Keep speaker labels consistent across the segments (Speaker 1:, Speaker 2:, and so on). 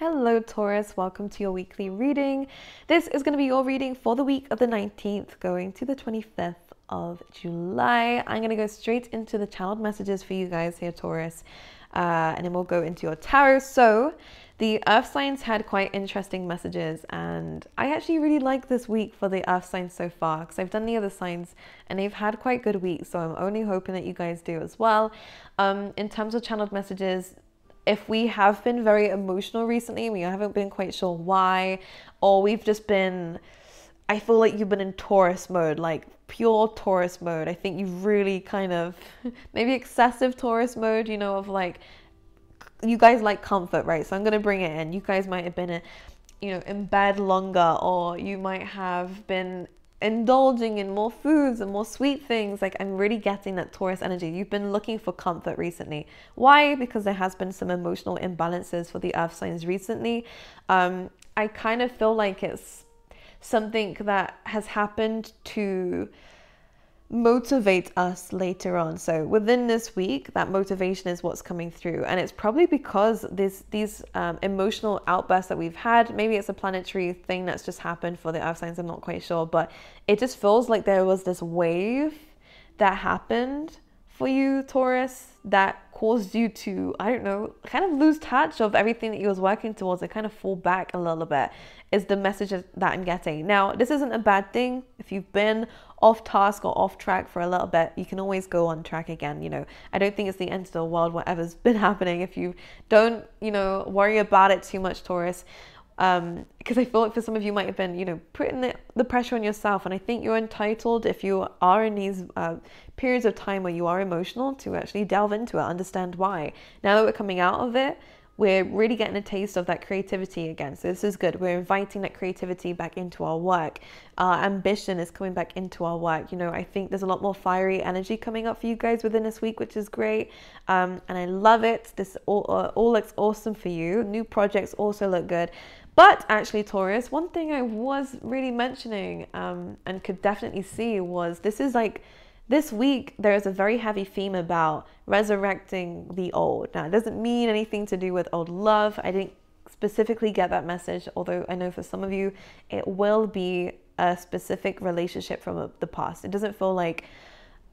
Speaker 1: Hello Taurus, welcome to your weekly reading. This is going to be your reading for the week of the 19th going to the 25th of July. I'm going to go straight into the channeled messages for you guys here, Taurus, and then we'll go into your tarot. So the earth signs had quite interesting messages, and I actually really like this week for the earth signs so far because I've done the other signs and they've had quite good weeks, so I'm only hoping that you guys do as well. In terms of channeled messages, if we have been very emotional recently, we haven't been quite sure why, or we've just been, I feel like you've been in Taurus mode, like pure Taurus mode. I think you've really kind of, maybe excessive Taurus mode, you know, of like, you guys like comfort, right? So I'm going to bring it in. You guys might have been, in bed longer, or you might have been indulging in more foods and more sweet things. Like, I'm really getting that Taurus energy. You've been looking for comfort recently. Why? Because there has been some emotional imbalances for the earth signs recently. I kind of feel like it's something that has happened to motivate us later on. So within this week, that motivation is what's coming through, and it's probably because these emotional outbursts that we've had. Maybe it's a planetary thing that's just happened for the earth signs, I'm not quite sure, but it just feels like there was this wave that happened for you, Taurus, that caused you to, I don't know, kind of lose touch of everything that you was working towards and kind of fall back a little bit, is the message that I'm getting. Now, this isn't a bad thing. If you've been off task or off track for a little bit, you can always go on track again. I don't think it's the end of the world, whatever's been happening. If you don't, worry about it too much, Taurus. Because I feel like for some of you might have been, putting the pressure on yourself. And I think you're entitled, if you are in these periods of time where you are emotional, to actually delve into it, understand why. Now that we're coming out of it, we're really getting a taste of that creativity again. So this is good. We're inviting that creativity back into our work. Our ambition is coming back into our work. I think there's a lot more fiery energy coming up for you guys within this week, which is great. And I love it. This all looks awesome for you. New projects also look good. But actually, Taurus, one thing I was really mentioning and could definitely see was this week, there is a very heavy theme about resurrecting the old. Now, it doesn't mean anything to do with old love. I didn't specifically get that message, although I know for some of you, it will be a specific relationship from the past. It doesn't feel like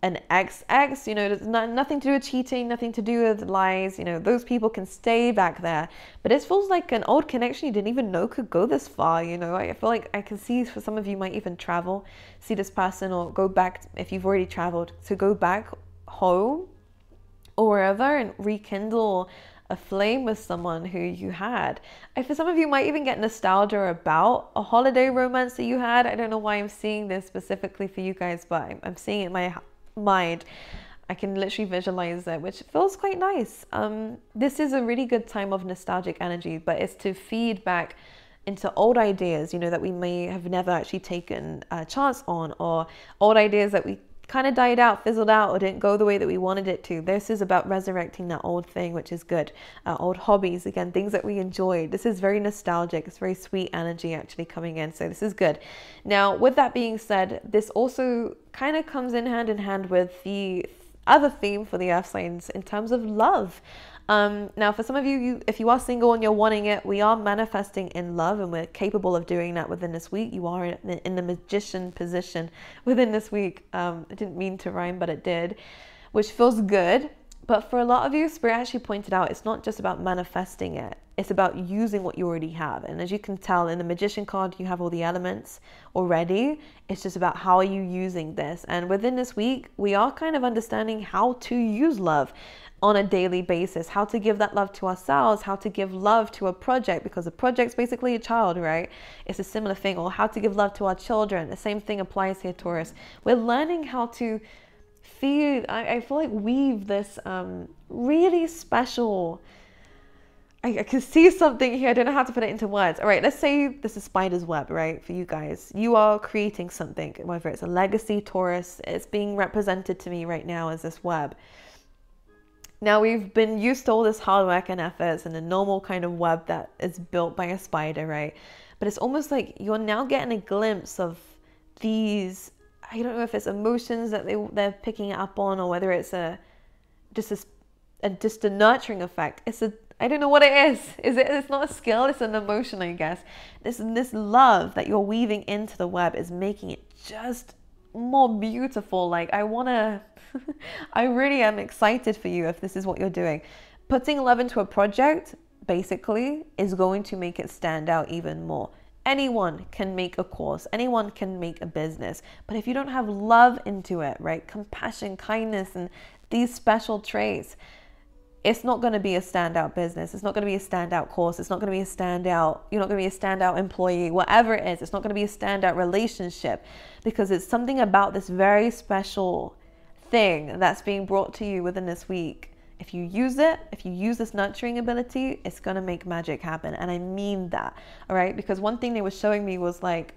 Speaker 1: an ex, there's nothing to do with cheating, nothing to do with lies. Those people can stay back there. But it feels like an old connection you didn't even know could go this far. I feel like I can see for some of you might even travel, see this person, or go back, if you've already traveled, to go back home or wherever and rekindle a flame with someone who you had. For some of you might even get nostalgia about a holiday romance that you had. I don't know why I'm seeing this specifically for you guys, but I'm seeing it in my mind. I can literally visualize it, which feels quite nice. This is a really good time of nostalgic energy, but it's to feed back into old ideas, that we may have never actually taken a chance on, or old ideas that we kind of died out, fizzled out, or didn't go the way that we wanted it to. This is about resurrecting that old thing, which is good. Old hobbies, again, things that we enjoyed. This is very nostalgic. It's very sweet energy actually coming in. So this is good. Now, with that being said, this also kind of comes in hand with the other theme for the earth signs in terms of love. Now, for some of you, if you are single and you're wanting it, we are manifesting in love, and we're capable of doing that within this week. You are in the magician position within this week. I didn't mean to rhyme, but it did, which feels good. But for a lot of you, Spirit actually pointed out, it's not just about manifesting it. It's about using what you already have. And as you can tell in the Magician card, you have all the elements already. It's just about how are you using this. And within this week, we are kind of understanding how to use love on a daily basis, how to give that love to ourselves, how to give love to a project, because a project's basically a child, right? It's a similar thing. Or how to give love to our children. The same thing applies here, Taurus. We're learning how to feel, I feel like, weave this really special, I can see something here. I don't know how to put it into words. All right, let's say this is spider's web, right? For you guys, you are creating something, whether it's a legacy, Taurus, it's being represented to me right now as this web. Now, we've been used to all this hard work and efforts and the normal kind of web that is built by a spider, right? But it's almost like you're now getting a glimpse of these, I don't know if it's emotions that they're picking up on, or whether it's just a nurturing effect. It's I don't know what it is. It's not a skill, it's an emotion, I guess. This love that you're weaving into the web is making it just more beautiful. Like, I really am excited for you if this is what you're doing. Putting love into a project, basically, is going to make it stand out even more. Anyone can make a course, anyone can make a business, but if you don't have love into it, right, compassion, kindness, and these special traits, it's not going to be a standout business. It's not going to be a standout course. It's not going to be a standout, you're not going to be a standout employee, whatever it is. It's not going to be a standout relationship, because it's something about this very special thing that's being brought to you within this week. If you use it, if you use this nurturing ability, it's going to make magic happen. And I mean that, all right? Because one thing they were showing me was like,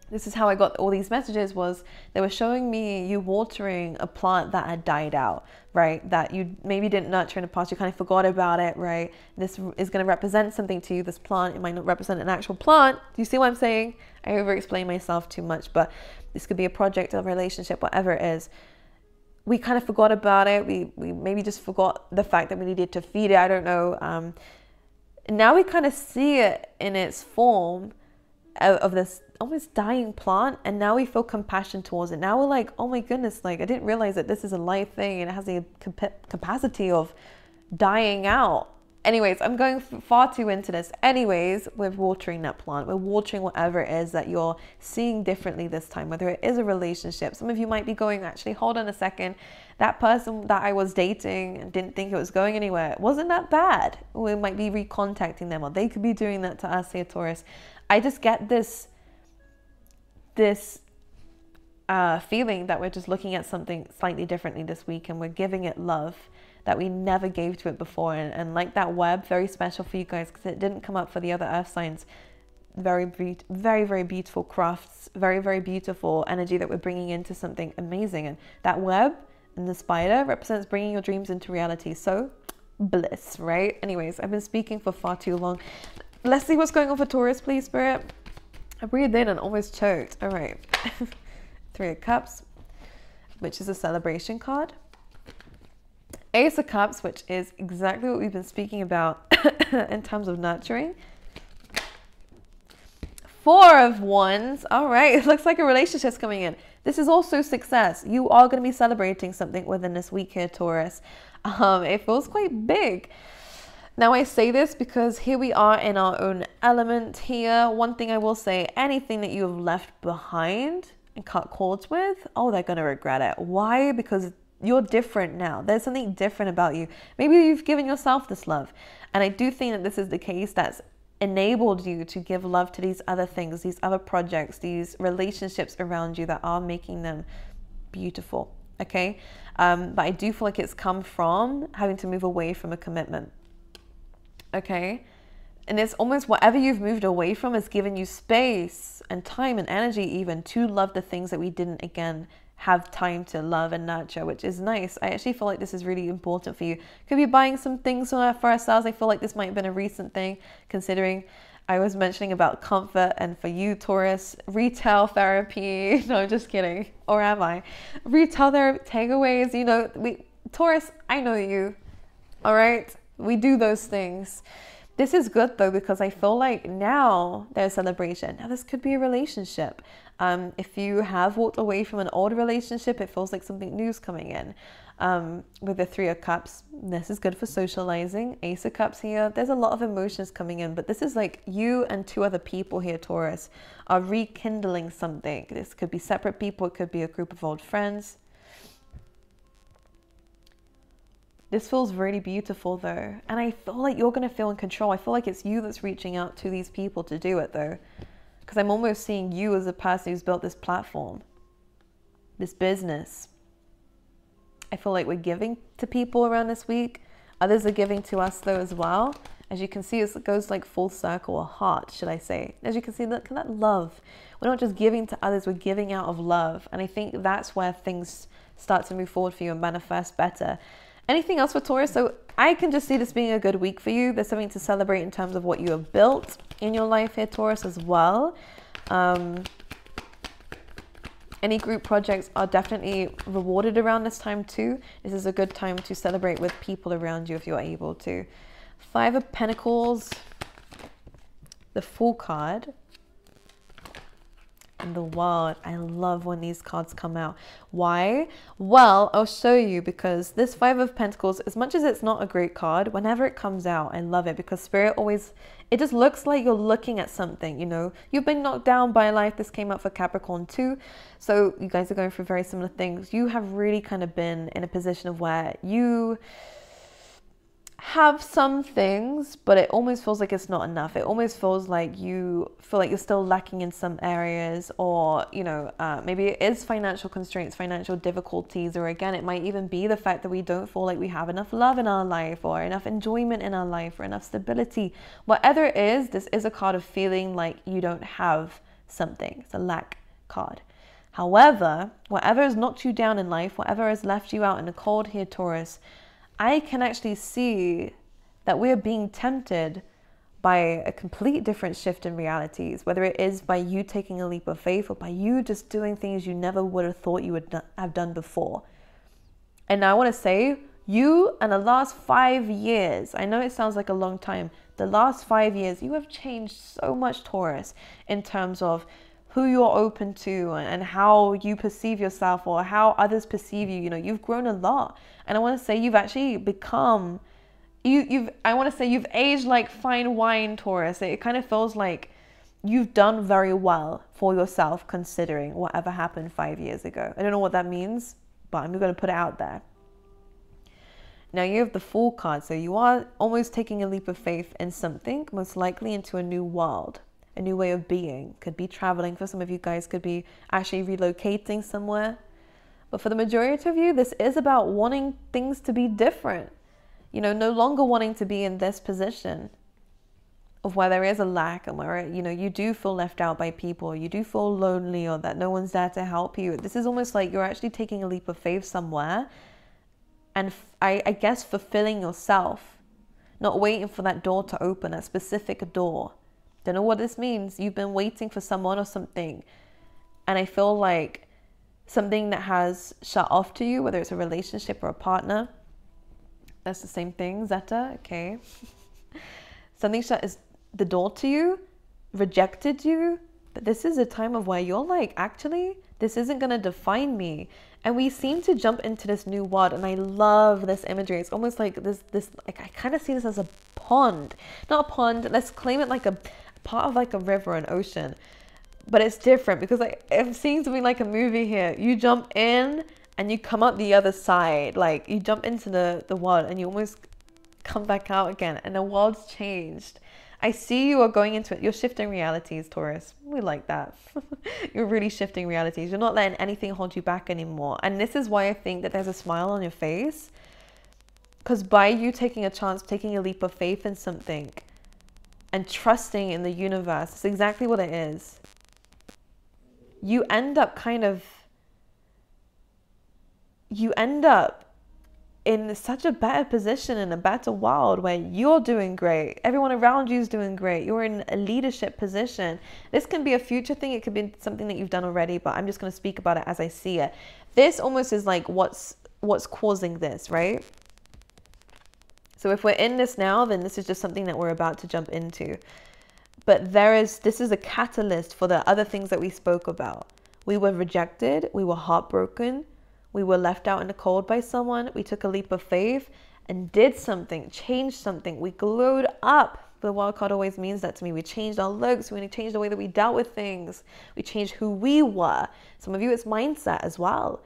Speaker 1: this is how I got all these messages, was they were showing me you watering a plant that had died out, right? That you maybe didn't nurture in the past, you kind of forgot about it, right? This is going to represent something to you, this plant. It might not represent an actual plant. Do you see what I'm saying? I over-explain myself too much, but this could be a project, a relationship, whatever it is. We kind of forgot about it. We maybe just forgot the fact that we needed to feed it. I don't know. Now we kind of see it in its form of this almost dying plant, and now we feel compassion towards it. Now we're like, oh my goodness, like I didn't realize that this is a live thing and it has the capacity of dying out. Anyways, I'm going far too into this. Anyways, we're watering that plant. We're watering whatever it is that you're seeing differently this time, whether it is a relationship. Some of you might be going, actually, hold on a second. That person that I was dating and didn't think it was going anywhere, it wasn't that bad. We might be recontacting them, or they could be doing that to us here, Taurus. I just get this feeling that we're just looking at something slightly differently this week, and we're giving it love that we never gave to it before. And like that web, very special for you guys, because it didn't come up for the other earth signs. Very, very beautiful crafts, very, very beautiful energy that we're bringing into something amazing. And that web and the spider represents bringing your dreams into reality. So bliss, right? Anyways, I've been speaking for far too long. Let's see what's going on for Taurus, please, Spirit. I breathed in and almost choked. All right. 3 of Cups, which is a celebration card. Ace of Cups, which is exactly what we've been speaking about in terms of nurturing. 4 of Wands. All right. It looks like a relationship's coming in. This is also success. You are going to be celebrating something within this week here, Taurus. It feels quite big. Now, I say this because here we are in our own element here. One thing I will say, anything that you have left behind and cut cords with, oh, they're going to regret it. Why? Because you're different now. There's something different about you. Maybe you've given yourself this love. And I do think that this is the case that's enabled you to give love to these other things, these other projects, these relationships around you that are making them beautiful. Okay. But I do feel like it's come from having to move away from a commitment. Okay. And it's almost whatever you've moved away from has given you space and time and energy even to love the things that we didn't, again, have time to love and nurture, which is nice. I actually feel like this is really important for you. Could be buying some things for ourselves. I feel like this might have been a recent thing, considering I was mentioning about comfort, and for you, Taurus, retail therapy. No, just kidding. Or am I? Retail therapy, takeaways, you know, Taurus, I know you. All right. We do those things. This is good though, because I feel like now there's celebration. Now this could be a relationship. If you have walked away from an old relationship, it feels like something new's coming in. With the 3 of Cups, this is good for socializing. Ace of Cups here, there's a lot of emotions coming in, but this is like you and 2 other people here, Taurus, are rekindling something. This could be separate people. It could be a group of old friends. This feels really beautiful though. And I feel like you're going to feel in control. I feel like it's you that's reaching out to these people to do it though. Because I'm almost seeing you as a person who's built this platform, this business. I feel like we're giving to people around this week. Others are giving to us though as well. As you can see, it goes like full circle, a heart, should I say. As you can see, look at that love. We're not just giving to others, we're giving out of love. And I think that's where things start to move forward for you and manifest better. Anything else for Taurus? So I can just see this being a good week for you. There's something to celebrate in terms of what you have built in your life here, Taurus, as well. Any group projects are definitely rewarded around this time too. This is a good time to celebrate with people around you if you're able to. Five of Pentacles, the Fool card, and the World. I love when these cards come out. Why? Well, I'll show you, because this Five of Pentacles, as much as it's not a great card, whenever it comes out, I love it, because Spirit always, it just looks like you're looking at something, you know. You've been knocked down by life. This came out for Capricorn too. So you guys are going through very similar things. You have really kind of been in a position of where you have some things, but it almost feels like it's not enough. It almost feels like you feel like you're still lacking in some areas, or, you know, maybe it is financial constraints, financial difficulties, or again, it might even be the fact that we don't feel like we have enough love in our life, or enough enjoyment in our life, or enough stability. Whatever it is, this is a card of feeling like you don't have something. It's a lack card. However, whatever has knocked you down in life, whatever has left you out in the cold here, Taurus, I can actually see that we're being tempted by a complete different shift in realities, whether it is by you taking a leap of faith, or by you just doing things you never would have thought you would have done before. And I want to say, you and the last 5 years, I know it sounds like a long time, the last 5 years, you have changed so much, Taurus, in terms of who you're open to and how you perceive yourself, or how others perceive you. You know, you've grown a lot. And I want to say you've actually become, I want to say you've aged like fine wine, Taurus. It kind of feels like you've done very well for yourself, considering whatever happened 5 years ago. I don't know what that means, but I'm going to put it out there. Now you have the Fool card. So you are almost taking a leap of faith in something, most likely into a new world, a new way of being. Could be traveling for some of you guys, could be actually relocating somewhere. But for the majority of you, this is about wanting things to be different. You know, no longer wanting to be in this position of where there is a lack, and where, you know, you do feel left out by people, you do feel lonely, or that no one's there to help you. This is almost like you're actually taking a leap of faith somewhere, and I guess fulfilling yourself, not waiting for that door to open, a specific door. Don't know what this means. You've been waiting for someone or something, and I feel like something that has shut off to you, whether it's a relationship or a partner. That's the same thing, Zeta, okay. Something shut is the door to you, rejected you. But this is a time of where you're like, actually, this isn't going to define me. And we seem to jump into this new world. And I love this imagery. It's almost like this like, I kind of see this as a pond. Not a pond, let's claim it like a part of like a river, an ocean. But it's different, because like, it seems to be like a movie here. You jump in and you come out the other side. Like, you jump into the world and you almost come back out again, and the world's changed. I see you are going into it. You're shifting realities, Taurus. We like that. You're really shifting realities. You're not letting anything hold you back anymore. And this is why I think that there's a smile on your face. Because by you taking a chance, taking a leap of faith in something and trusting in the universe, it's exactly what it is. You end up in such a better position, in a better world, where you're doing great. Everyone around you is doing great. You're in a leadership position. This can be a future thing. It could be something that you've done already, but I'm just going to speak about it as I see it. This almost is like what's causing this, right? So if we're in this now, then this is just something that we're about to jump into. But this is a catalyst for the other things that we spoke about. We were rejected. We were heartbroken. We were left out in the cold by someone. We took a leap of faith and did something, changed something. We glowed up. The wild card always means that to me. We changed our looks. We changed the way that we dealt with things. We changed who we were. Some of you, it's mindset as well.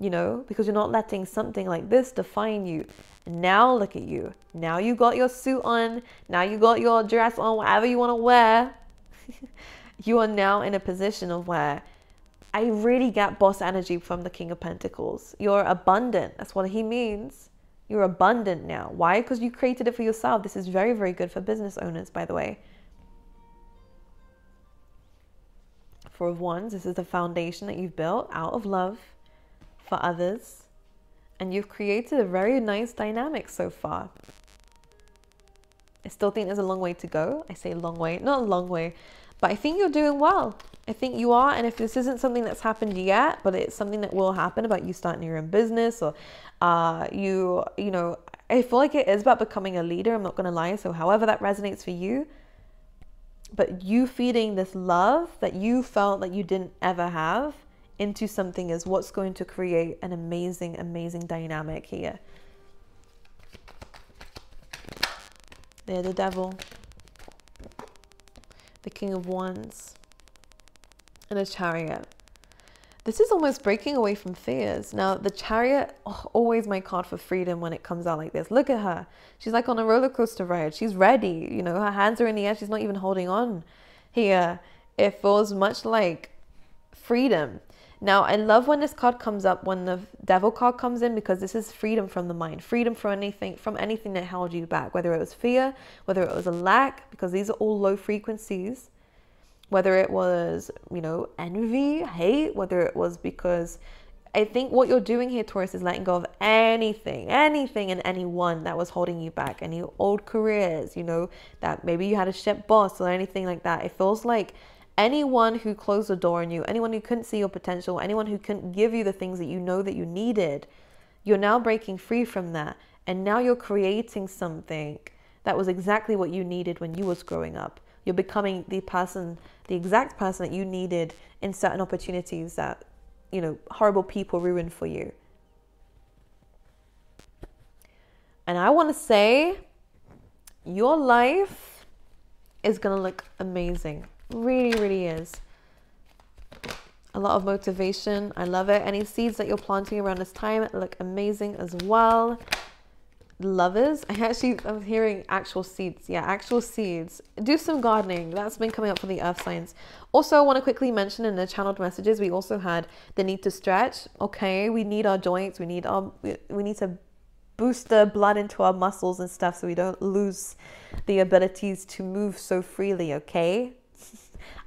Speaker 1: You know, because you're not letting something like this define you. And now look at you. Now you got your suit on. Now you got your dress on, whatever you want to wear. You are now in a position of where I really get boss energy from the King of Pentacles. You're abundant. That's what he means. You're abundant now. Why? Because you created it for yourself. This is very, very good for business owners, by the way. Four of Wands, this is the foundation that you've built out of love for others. And you've created a very nice dynamic so far. I still think there's a long way to go. I say long way, not a long way, but I think you're doing well. I think you are. And if this isn't something that's happened yet, but it's something that will happen about you starting your own business, or you know, I feel like it is about becoming a leader, I'm not going to lie. So however that resonates for you, but you feeding this love that you felt like you didn't ever have into something is what's going to create an amazing, amazing dynamic here. There, the devil, the King of Wands, and a Chariot. This is almost breaking away from fears. Now, the Chariot, always my card for freedom when it comes out like this. Look at her. She's like on a roller coaster ride. She's ready. You know, her hands are in the air. She's not even holding on here. It feels much like freedom. Now, I love when this card comes up, when the Devil card comes in, because this is freedom from the mind, freedom from anything that held you back, whether it was fear, whether it was a lack, because these are all low frequencies. Whether it was, you know, envy, hate, whether it was because I think what you're doing here, Taurus, is letting go of anything and anyone that was holding you back. Any old careers, you know, that maybe you had a shit boss or anything like that. It feels like anyone who closed the door on you, anyone who couldn't see your potential, anyone who couldn't give you the things that you know that you needed, you're now breaking free from that. And now you're creating something that was exactly what you needed when you was growing up. You're becoming the exact person that you needed in certain opportunities that, you know, horrible people ruined for you. And I want to say your life is going to look amazing. Really, really is. A lot of motivation. I love it. Any seeds that you're planting around this time look amazing as well. Lovers, I'm hearing actual seeds. Yeah, actual seeds. Do some gardening. That's been coming up for the earth signs. Also, I want to quickly mention in the channeled messages, we also had the need to stretch. Okay, we need our joints. We need to boost the blood into our muscles and stuff so we don't lose the abilities to move so freely. Okay,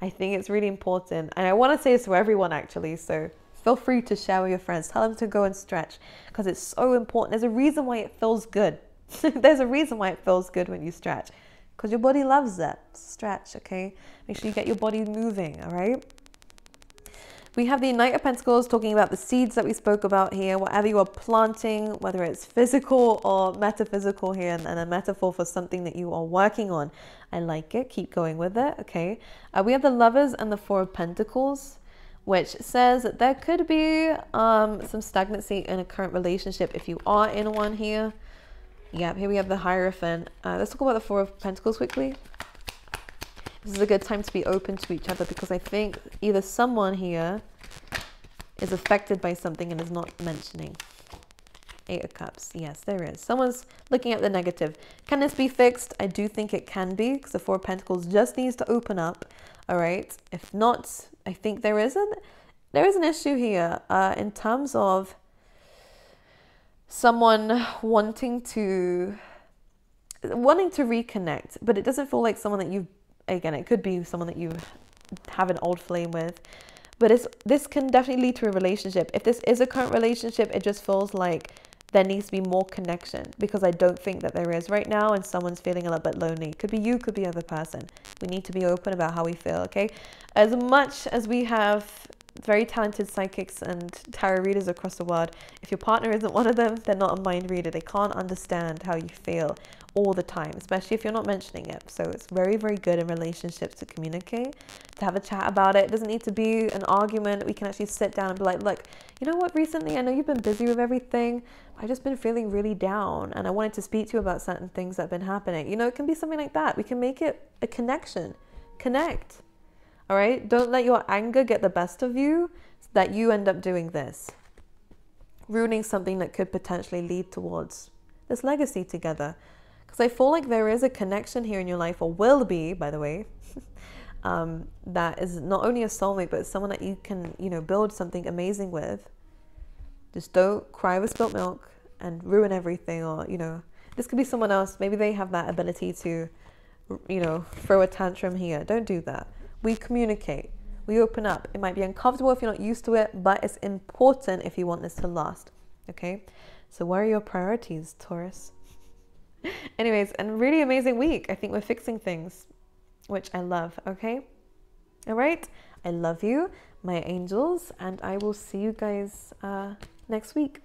Speaker 1: I think it's really important, and I want to say this to everyone actually. So feel free to share with your friends. Tell them to go and stretch because it's so important. There's a reason why it feels good. There's a reason why it feels good when you stretch, because your body loves it. Stretch, okay? Make sure you get your body moving, all right? We have the Knight of Pentacles talking about the seeds that we spoke about here. Whatever you are planting, whether it's physical or metaphysical here, and a metaphor for something that you are working on. I like it. Keep going with it, okay? We have the Lovers and the Four of Pentacles, which says that there could be some stagnancy in a current relationship if you are in one here. Yeah, here we have the Hierophant. Let's talk about the Four of Pentacles quickly. This is a good time to be open to each other, because I think either someone here is affected by something and is not mentioning. Eight of Cups. Yes, there is. Someone's looking at the negative. Can this be fixed? I do think it can be, because the Four of Pentacles just needs to open up. All right. If not, I think there is an issue here in terms of someone wanting to reconnect, but it doesn't feel like someone that you've, again, it could be someone that you have an old flame with, but this can definitely lead to a relationship. If this is a current relationship, it just feels like there needs to be more connection, because I don't think that there is right now, and someone's feeling a little bit lonely. Could be you, could be the other person. We need to be open about how we feel, okay? As much as we have very talented psychics and tarot readers across the world, if your partner isn't one of them, they're not a mind reader. They can't understand how you feel all the time, especially if you're not mentioning it. So it's very, very good in relationships to communicate, to have a chat about it. It doesn't need to be an argument. We can actually sit down and be like, look, you know what, recently I know you've been busy with everything. I've just been feeling really down, and I wanted to speak to you about certain things that have been happening. You know, it can be something like that. We can make it a connection. Connect. All right? Don't let your anger get the best of you so that you end up doing this, ruining something that could potentially lead towards this legacy together. Because I feel like there is a connection here in your life, or will be, by the way, that is not only a soulmate, but someone that you can, you know, build something amazing with. Just don't cry with spilt milk and ruin everything, or, you know, this could be someone else. Maybe they have that ability to, you know, throw a tantrum here. Don't do that. We communicate. We open up. It might be uncomfortable if you're not used to it, but it's important if you want this to last. Okay? So what are your priorities, Taurus? Anyways, and really amazing week. I think we're fixing things, which I love. Okay? All right? I love you, my angels, and I will see you guys next week.